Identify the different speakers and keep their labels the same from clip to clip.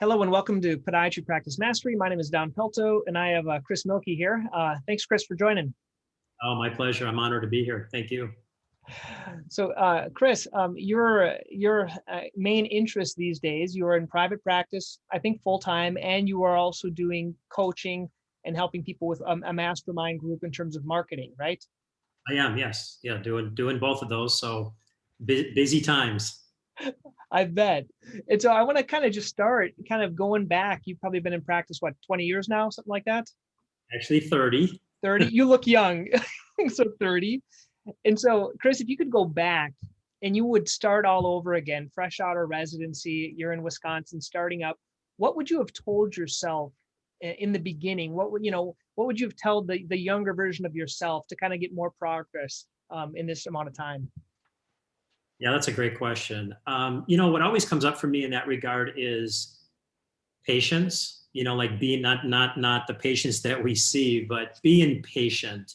Speaker 1: Hello and welcome to Podiatry Practice Mastery. My name is Don Pelto and I have Chris Milkie here. Thanks, Chris, for joining.
Speaker 2: Oh, my pleasure. I'm honored to be here. Thank you.
Speaker 1: So, Chris, your main interest these days, you are in private practice, I think full-time, and you are also doing coaching and helping people with a mastermind group in terms of marketing, right?
Speaker 2: I am, yes. Yeah, doing both of those. So busy times.
Speaker 1: I bet. And so I want to kind of just start kind of going back. You've probably been in practice, what, 20 years now, something like that?
Speaker 2: Actually 30.
Speaker 1: 30. You look young. So 30. And so, Chris, if you could go back and you would start all over again, fresh out of residency, you're in Wisconsin, starting up, what would you have told yourself in the beginning? What would you have told the younger version of yourself to kind of get more progress in this amount of time?
Speaker 2: Yeah, that's a great question. What always comes up for me in that regard is patience, like being not the patience that we see, but being patient.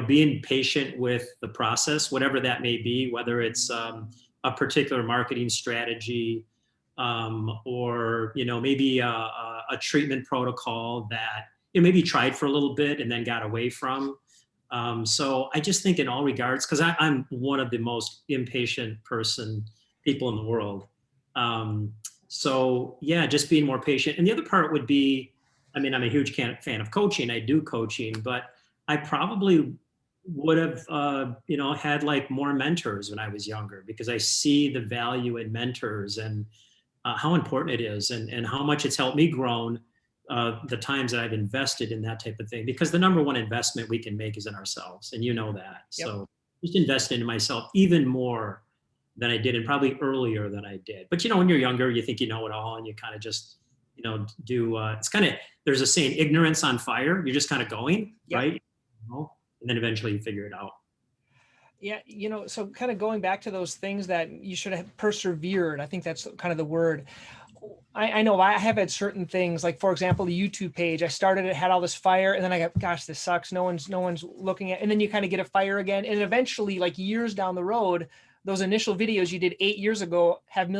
Speaker 2: Being patient with the process, whatever that may be, whether it's a particular marketing strategy or, maybe a treatment protocol that maybe tried for a little bit and then got away from. So I just think in all regards, because I'm one of the most impatient people in the world. So yeah, just being more patient. And the other part would be, I'm a huge fan of coaching. I do coaching, but I probably would have, had like more mentors when I was younger, because I see the value in mentors and how important it is and how much it's helped me grow the times that I've invested in that type of thing, because the number one investment we can make is in ourselves. And you know that. Yep. So just invest into myself even more than I did, and probably earlier than I did. But, when you're younger, you think you know it all, and you kind of just, it's kind of, there's a saying, ignorance on fire. You're just kind of going, yep. Right? And then eventually you figure it out.
Speaker 1: Yeah, so kind of going back to those things that you should have persevered. I think that's kind of the word. I know I have had certain things, like, for example, the YouTube page. I started it, had all this fire, and then I got, gosh, this sucks. No one's looking at, and then you kind of get a fire again. And eventually, like years down the road, those initial videos you did 8 years ago have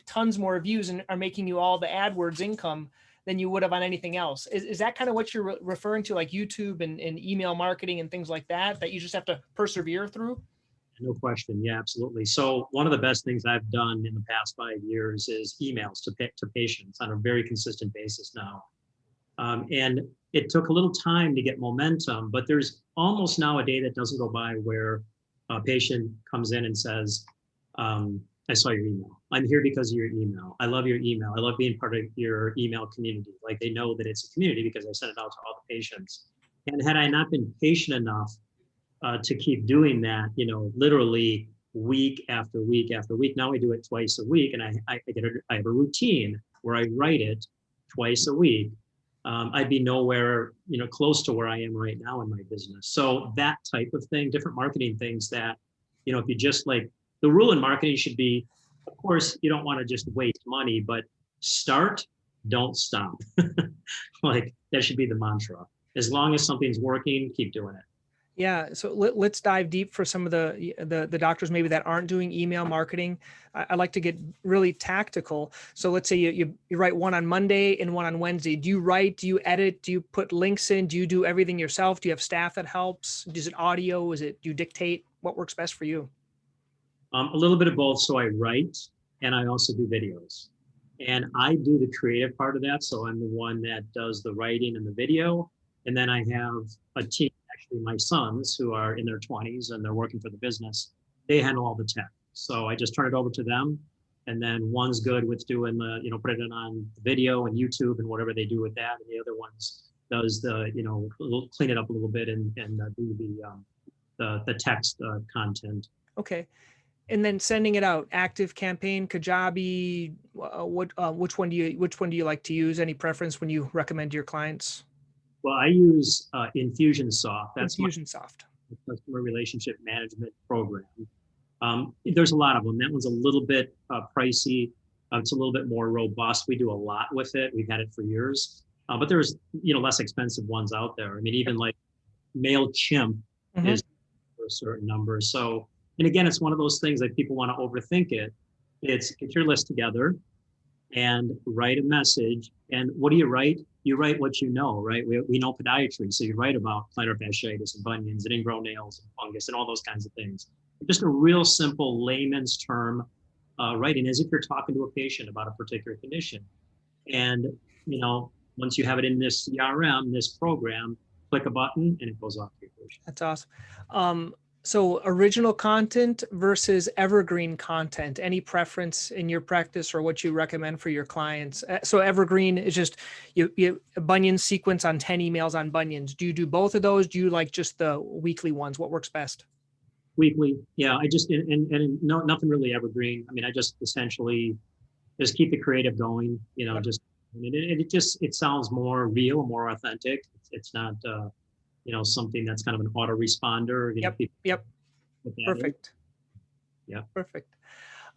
Speaker 1: tons more views and are making you all the AdWords income than you would have on anything else. Is that kind of what you're referring to, like YouTube and email marketing and things like that you just have to persevere through?
Speaker 2: No question. Yeah, absolutely. So one of the best things I've done in the past 5 years is emails to patients on a very consistent basis now. And it took a little time to get momentum, but there's almost now a day that doesn't go by where a patient comes in and says, I saw your email. I'm here because of your email. I love your email. I love being part of your email community. Like, they know that it's a community because I sent it out to all the patients. And had I not been patient enough to keep doing that, literally week after week after week. Now I do it twice a week, and I have a routine where I write it twice a week. I'd be nowhere, close to where I am right now in my business. So that type of thing, different marketing things that, if you just the rule in marketing should be, of course, you don't want to just waste money, but start, don't stop. That should be the mantra. As long as something's working, keep doing it.
Speaker 1: Yeah. So let's dive deep for some of the doctors maybe that aren't doing email marketing. I like to get really tactical. So let's say you write one on Monday and one on Wednesday. Do you write? Do you edit? Do you put links in? Do you do everything yourself? Do you have staff that helps? Is it audio? Do you dictate? What works best for you?
Speaker 2: A little bit of both. So I write and I also do videos. And I do the creative part of that. So I'm the one that does the writing and the video. And then I have a team, actually my sons, who are in their 20s and they're working for the business. They handle all the tech. So I just turn it over to them. And then one's good with doing putting it on video and YouTube and whatever they do with that. And the other one's does the, clean it up a little bit and do the text content.
Speaker 1: Okay. And then sending it out, Active Campaign, Kajabi, which one do you like to use? Any preference when you recommend to your clients?
Speaker 2: Well, I use Infusionsoft. That's
Speaker 1: Infusionsoft,
Speaker 2: my customer relationship management program. There's a lot of them. That one's a little bit pricey. It's a little bit more robust. We do a lot with it. We've had it for years. But there's less expensive ones out there. I mean, even like MailChimp is for a certain number. So, and again, it's one of those things that people want to overthink it. It's get your list together, and write a message. And what do you write? You write what you know, right? We know podiatry, so you write about plantar fasciitis and bunions and ingrown nails and fungus and all those kinds of things. Just a real simple layman's term writing, as if you're talking to a patient about a particular condition. And once you have it in this CRM, this program, click a button and it goes off to your patient.
Speaker 1: That's awesome. So original content versus evergreen content, any preference in your practice or what you recommend for your clients? So evergreen is just you a bunion sequence on 10 emails on bunions. Do you do both of those? Do you like just the weekly ones? What works best?
Speaker 2: Weekly. Yeah. I just, and no, nothing really evergreen. I mean, I just essentially just keep the creative going,
Speaker 1: Yep.
Speaker 2: just, it sounds more real, more authentic. It's not, something that's kind of an autoresponder.
Speaker 1: Yep. Perfect.
Speaker 2: Yeah.
Speaker 1: Perfect.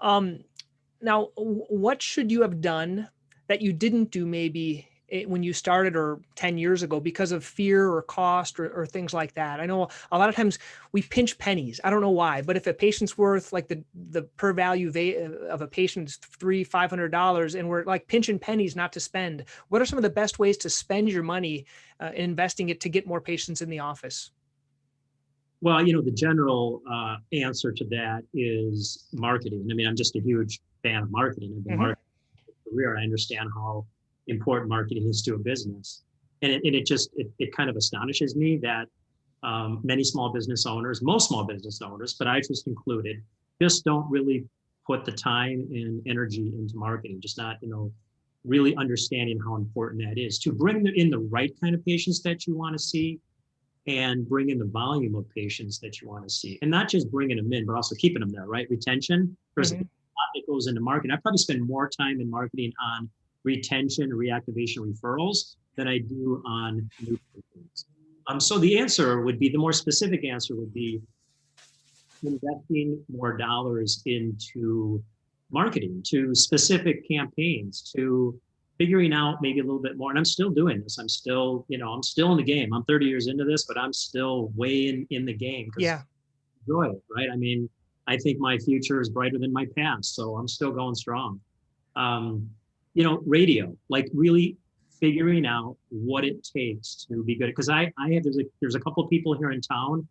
Speaker 1: Now, what should you have done that you didn't do maybe when you started or 10 years ago because of fear or cost or things like that? I know a lot of times we pinch pennies. I don't know why, but if a patient's worth like the per value of a patient is $300-$500 and we're like pinching pennies not to spend, what are some of the best ways to spend your money investing it to get more patients in the office?
Speaker 2: Well, the general answer to that is marketing. I mean, I'm just a huge fan of marketing. I've been
Speaker 1: Mhm.
Speaker 2: marketing my career. I understand how important marketing is to a business. And it kind of astonishes me that many small business owners, most small business owners, podiatrists included, just don't really put the time and energy into marketing, just not, really understanding how important that is to bring in the right kind of patients that you want to see and bring in the volume of patients that you want to see, and not just bringing them in, but also keeping them there, right? Retention. There's a lot that goes into marketing. I probably spend more time in marketing on retention, reactivation, referrals than I do on new patients. So the answer would be, the more specific answer would be investing more dollars into marketing, to specific campaigns, to figuring out maybe a little bit more. And I'm still doing this. I'm still in the game. I'm 30 years into this, but I'm still way in the game because
Speaker 1: Yeah.
Speaker 2: I enjoy it, right? I mean, I think my future is brighter than my past, so I'm still going strong. Radio, like really figuring out what it takes to be good. Because there's a couple of people here in town,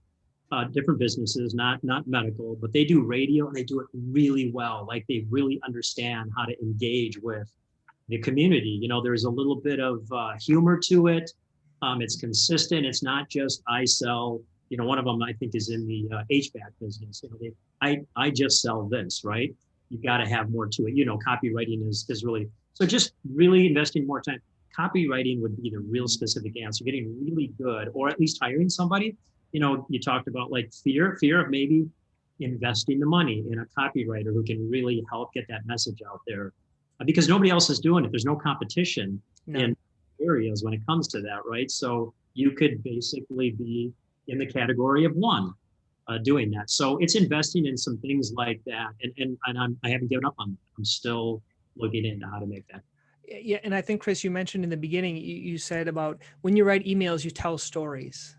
Speaker 2: different businesses, not medical, but they do radio and they do it really well. Like they really understand how to engage with the community. There's a little bit of humor to it. It's consistent. It's not just I sell. One of them I think is in the HVAC business. I just sell this, right? You got to have more to it. Copywriting is really, so just really investing more time. Copywriting would be the real specific answer. Getting really good, or at least hiring somebody. You talked about like fear of maybe investing the money in a copywriter who can really help get that message out there, because nobody else is doing it. There's no competition in areas when it comes to that, right? So you could basically be in the category of one doing that. So it's investing in some things like that, and I haven't given up on that. I'm still looking into how to make that.
Speaker 1: Yeah. And I think, Chris, you mentioned in the beginning, you said about when you write emails, you tell stories.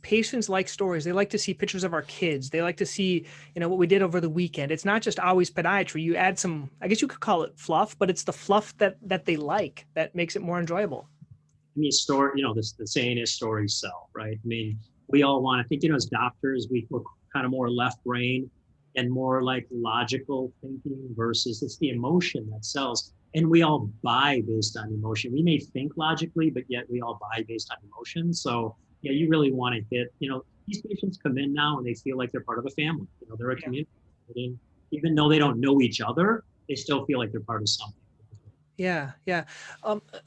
Speaker 1: Patients like stories. They like to see pictures of our kids. They like to see, what we did over the weekend. It's not just always podiatry. You add some, I guess you could call it fluff, but it's the fluff that they like that makes it more enjoyable.
Speaker 2: I mean, the saying is stories sell, right? I mean, we all want to think, as doctors, we're kind of more left brain and more like logical thinking versus it's the emotion that sells. And we all buy based on emotion. We may think logically, but yet we all buy based on emotion. So yeah, you really want to hit, these patients come in now and they feel like they're part of a family. They're a community. Even though they don't know each other, they still feel like they're part of something.
Speaker 1: Yeah. Yeah.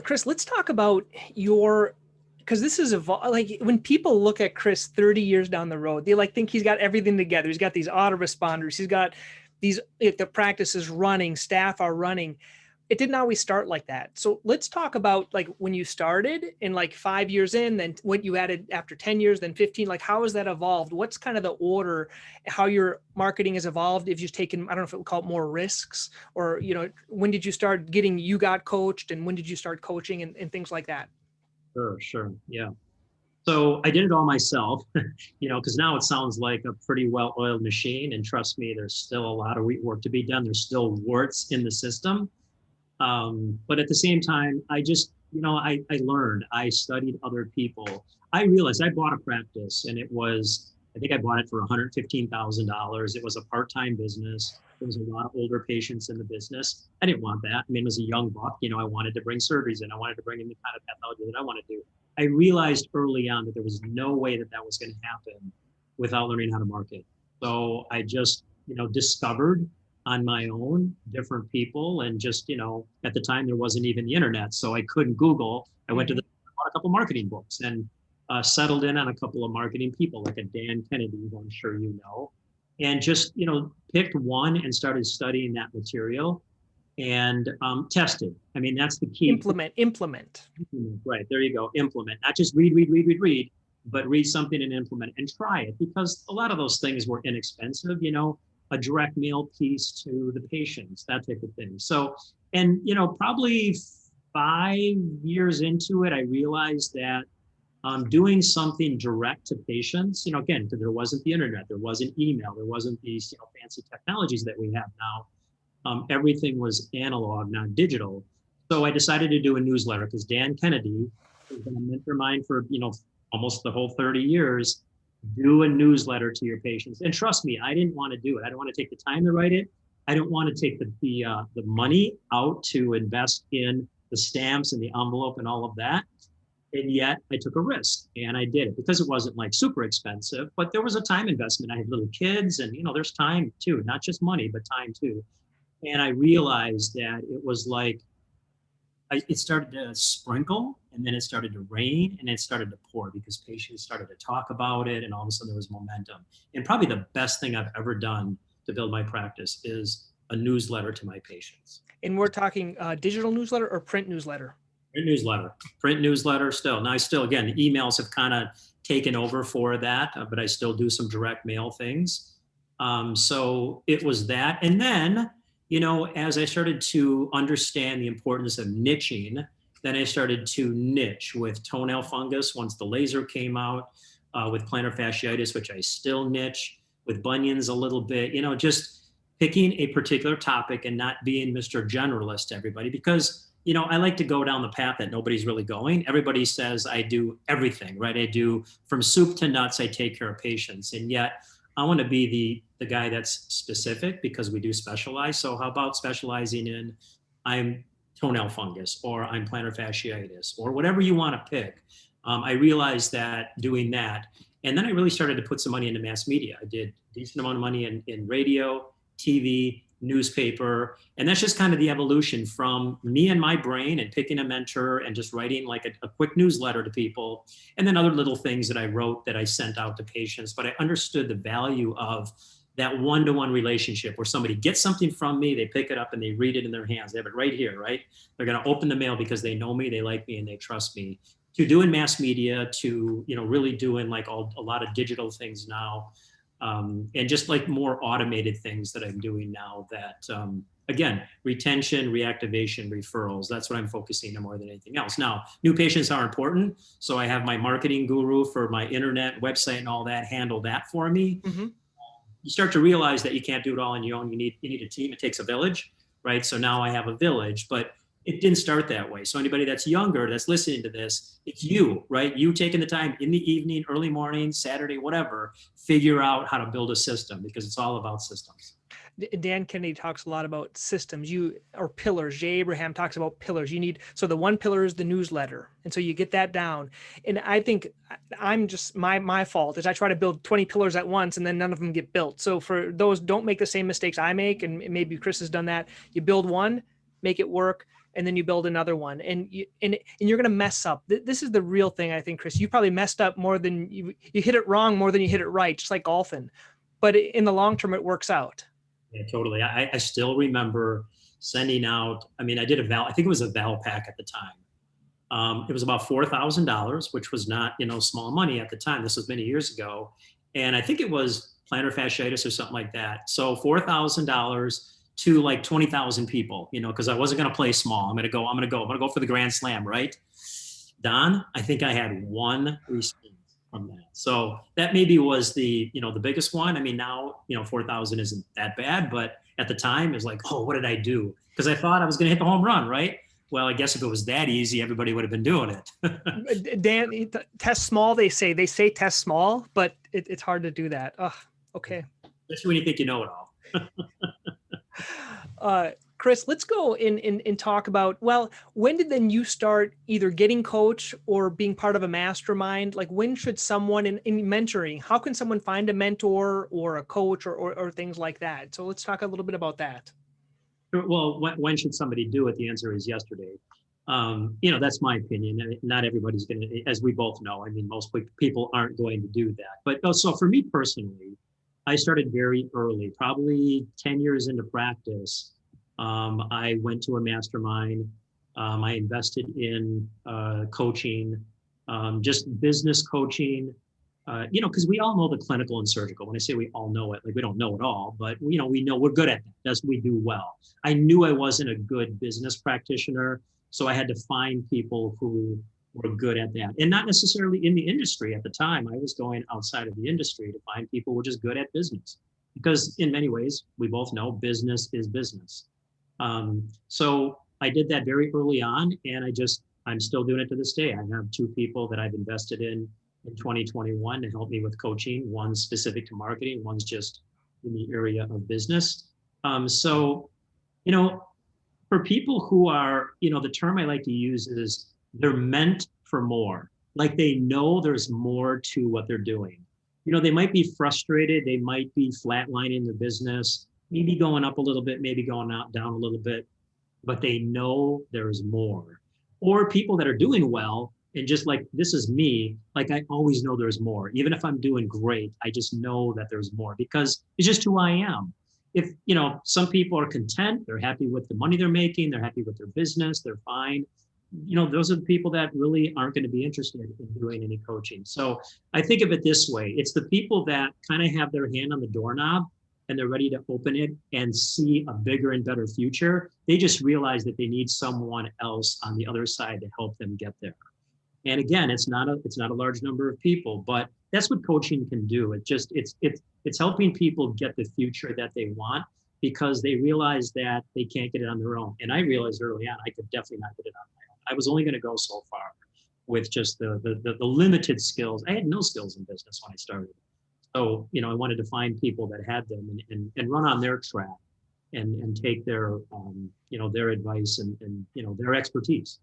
Speaker 1: Chris, let's talk about because this is like when people look at Chris 30 years down the road, they think he's got everything together. He's got these autoresponders. He's got if the practice is running, staff are running. It didn't always start like that. So let's talk about when you started and 5 years in, then what you added after 10 years, then 15, how has that evolved? What's kind of the order, how your marketing has evolved? If you've taken, I don't know if it would call it more risks or, when did you start getting, you got coached and when did you start coaching and things like that?
Speaker 2: Sure. Yeah. So I did it all myself, because now it sounds like a pretty well-oiled machine. And trust me, there's still a lot of work to be done. There's still warts in the system. But at the same time, I just, I learned, I studied other people. I realized I bought a practice and it was, I think I bought it for $115,000. It was a part-time business. There was a lot of older patients in the business. I didn't want that. I mean, as a young buck, I wanted to bring surgeries in. I wanted to bring in the kind of pathology that I want to do. I realized early on that there was no way that that was going to happen without learning how to market. So I just, discovered on my own different people, and just, at the time there wasn't even the internet, so I couldn't Google. I went to bought a couple marketing books and settled in on a couple of marketing people like a Dan Kennedy, who I'm sure you know, and just, picked one and started studying that material and tested. I mean, that's the key.
Speaker 1: Implement.
Speaker 2: Right, there you go. Implement, not just read, but read something and implement and try it, because a lot of those things were inexpensive, a direct mail piece to the patients, that type of thing. So, and, probably 5 years into it, I realized that doing something direct to patients, again, because there wasn't the internet, there wasn't email, there wasn't these, fancy technologies that we have now. Everything was analog, not digital. So I decided to do a newsletter because Dan Kennedy has been a mentor of mine for, almost the whole 30 years. Do a newsletter to your patients. And trust me, I didn't want to do it. I don't want to take the time to write it. I don't want to take the money out to invest in the stamps and the envelope and all of that. And yet I took a risk and I did it because it wasn't like super expensive, but there was a time investment. I had little kids and, there's time too, not just money, but time too. And I realized that it was like, it started to sprinkle, and then it started to rain, and it started to pour because patients started to talk about it, and all of a sudden there was momentum. And probably the best thing I've ever done to build my practice is a newsletter to my patients.
Speaker 1: And we're talking digital newsletter or print newsletter?
Speaker 2: Print newsletter still. Now I still, again, the emails have kind of taken over for that, but I still do some direct mail things. So it was that. And then, as I started to understand the importance of niching, then I started to niche with toenail fungus once the laser came out, with plantar fasciitis, which I still niche, with bunions a little bit, just picking a particular topic and not being Mr. Generalist to everybody, because, I like to go down the path that nobody's really going. Everybody says I do everything, right? I do from soup to nuts, I take care of patients. And yet I want to be the guy that's specific, because we do specialize. So how about specializing in, I'm toenail fungus, or I'm plantar fasciitis, or whatever you want to pick. I realized that doing that. And then I really started to put some money into mass media. I did a decent amount of money in radio, TV, newspaper. And that's just kind of the evolution from me and my brain and picking a mentor and just writing like a quick newsletter to people. And then other little things that I wrote that I sent out to patients. But I understood the value of that one-to-one relationship where somebody gets something from me, they pick it up and they read it in their hands. They have it right here, right? They're going to open the mail because they know me, they like me, and they trust me. To doing mass media, to, really doing like a lot of digital things now. And just like more automated things that I'm doing now that, again, retention, reactivation, referrals, that's what I'm focusing on more than anything else. Now, new patients are important. So I have my marketing guru for my internet website and all that, handle that for me.
Speaker 1: Mm-hmm.
Speaker 2: You start to realize that you can't do it all on your own. You need a team. It takes a village, right? So now I have a village, but it didn't start that way. So anybody that's younger, that's listening to this, it's you, right? You taking the time in the evening, early morning, Saturday, whatever, figure out how to build a system, because it's all about systems.
Speaker 1: Dan Kennedy talks a lot about systems, or pillars. Jay Abraham talks about pillars. So the one pillar is the newsletter. And so you get that down. And I think I'm just, my fault is I try to build 20 pillars at once and then none of them get built. So for those, don't make the same mistakes I make. And maybe Chris has done that. You build one, make it work, and then you build another one, and you're going to mess up. This is the real thing. I think, Chris, you probably messed up more than you hit it wrong more than you hit it right, just like golfing, but in the long term, it works out.
Speaker 2: Yeah, totally. I still remember sending out, I mean, I did I think it was a Val pack at the time. It was about $4,000, which was not, small money at the time. This was many years ago. And I think it was plantar fasciitis or something like that. So $4,000 to like 20,000 people, because I wasn't going to play small. I'm going to go for the Grand Slam, right? Don, I think I had one response from that. So that maybe was the biggest one. I mean, now, 4,000 isn't that bad, but at the time. It was like, oh, what did I do? Because I thought I was going to hit the home run, right? Well, I guess if it was that easy, everybody would have been doing it.
Speaker 1: Dan, test small, they say test small, but it's hard to do that. Oh, okay.
Speaker 2: Especially when you think you know it all.
Speaker 1: Chris, let's go and talk about, well, when did then you start either getting coach or being part of a mastermind? Like when should someone in mentoring, how can someone find a mentor or a coach or things like that? So let's talk a little bit about that.
Speaker 2: Well, when should somebody do it? The answer is yesterday. That's my opinion. Not everybody's going to, as we both know, I mean, most people aren't going to do that. But so for me personally, I started very early, probably 10 years into practice. I went to a mastermind. I invested in coaching, just business coaching, because we all know the clinical and surgical. When I say we all know it, like we don't know it all, but we know we're good at that. That's what we do well. I knew I wasn't a good business practitioner, so I had to find people who were good at that, and not necessarily in the industry at the time. I was going outside of the industry to find people who were just good at business, because in many ways, we both know business is business. So I did that very early on, and I'm still doing it to this day. I have 2 people that I've invested in 2021 to help me with coaching. One's specific to marketing, one's just in the area of business. So, for people who are, the term I like to use is they're meant for more. Like they know there's more to what they're doing. They might be frustrated. They might be flatlining their business, maybe going up a little bit, maybe going down a little bit, but they know there's more. Or people that are doing well, and just like, this is me, like I always know there's more. Even if I'm doing great, I just know that there's more because it's just who I am. If, some people are content, they're happy with the money they're making, they're happy with their business, they're fine. Those are the people that really aren't going to be interested in doing any coaching. So I think of it this way. It's the people that kind of have their hand on the doorknob and they're ready to open it and see a bigger and better future. They just realize that they need someone else on the other side to help them get there. And again, it's not a large number of people, but that's what coaching can do. It's helping people get the future that they want because they realize that they can't get it on their own. And I realized early on, I could definitely not get it on my own. I was only going to go so far with just the limited skills. I had no skills in business when I started. So, I wanted to find people that had them and run on their track and take their, their advice and their expertise.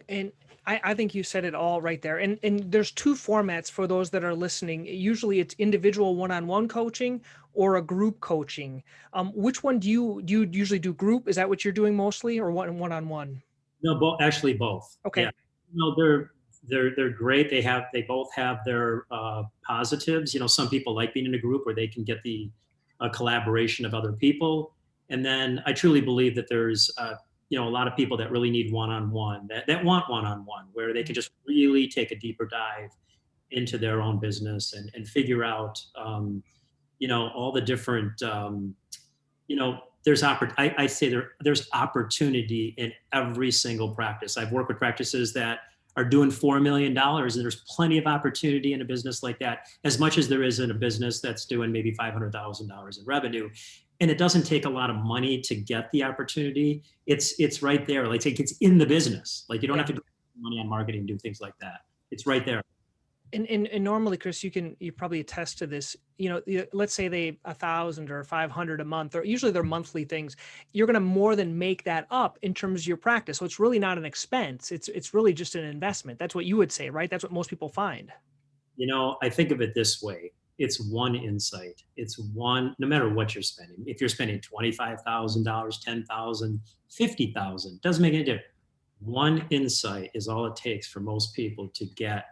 Speaker 1: And I think you said it all right there. And there's 2 formats for those that are listening. Usually it's individual one-on-one coaching or a group coaching. Which one do you usually do? Group? Is that what you're doing mostly, or one-on-one?
Speaker 2: No, actually both.
Speaker 1: Okay.
Speaker 2: Yeah. They're great. They both have their positives. Some people like being in a group where they can get the collaboration of other people. And then I truly believe that there's a lot of people that really need one-on-one, that want one-on-one, where they can just really take a deeper dive into their own business and figure out, all the different, I say there's opportunity in every single practice. I've worked with practices that are doing $4 million, and there's plenty of opportunity in a business like that, as much as there is in a business that's doing maybe $500,000 in revenue. And it doesn't take a lot of money to get the opportunity. It's right there. Like it's in the business. Like you don't have to do money on marketing, do things like that. It's right there.
Speaker 1: And normally, Chris, you probably attest to this. Let's say they 1,000 or 500 a month, or usually they're monthly things. You're going to more than make that up in terms of your practice. So it's really not an expense. It's really just an investment. That's what you would say, right? That's what most people find.
Speaker 2: I think of it this way. It's one insight. It's one, no matter what you're spending. If you're spending $25,000, $10,000, $50,000, doesn't make any difference. One insight is all it takes for most people to get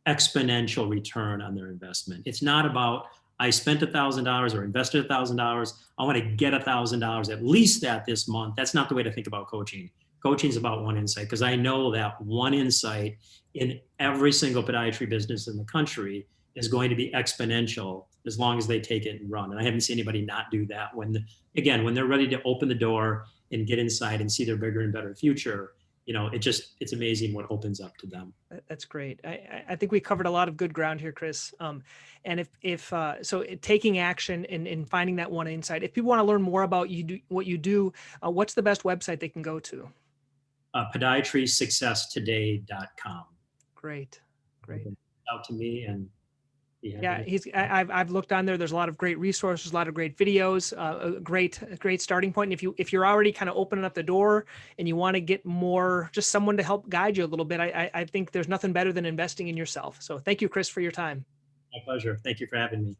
Speaker 2: exponential return on their investment. It's not about, I spent $1,000 or invested $1,000. I want to get $1,000 at least that this month. That's not the way to think about coaching. Coaching is about one insight, because I know that one insight in every single podiatry business in the country is going to be exponential as long as they take it and run. And I haven't seen anybody not do that when they're ready to open the door and get inside and see their bigger and better future. it's amazing what opens up to them.
Speaker 1: That's great. I think we covered a lot of good ground here, Chris. And taking action and finding that one insight. If people want to learn more about what you do, what's the best website they can go to?
Speaker 2: Podiatrysuccesstoday.com.
Speaker 1: Great.
Speaker 2: Out to me and
Speaker 1: yeah, I've looked on there. There's a lot of great resources, a lot of great videos, a great starting point. And if you're already kind of opening up the door and you want to get more, just someone to help guide you a little bit, I think there's nothing better than investing in yourself. So thank you, Chris, for your time.
Speaker 2: My pleasure. Thank you for having me.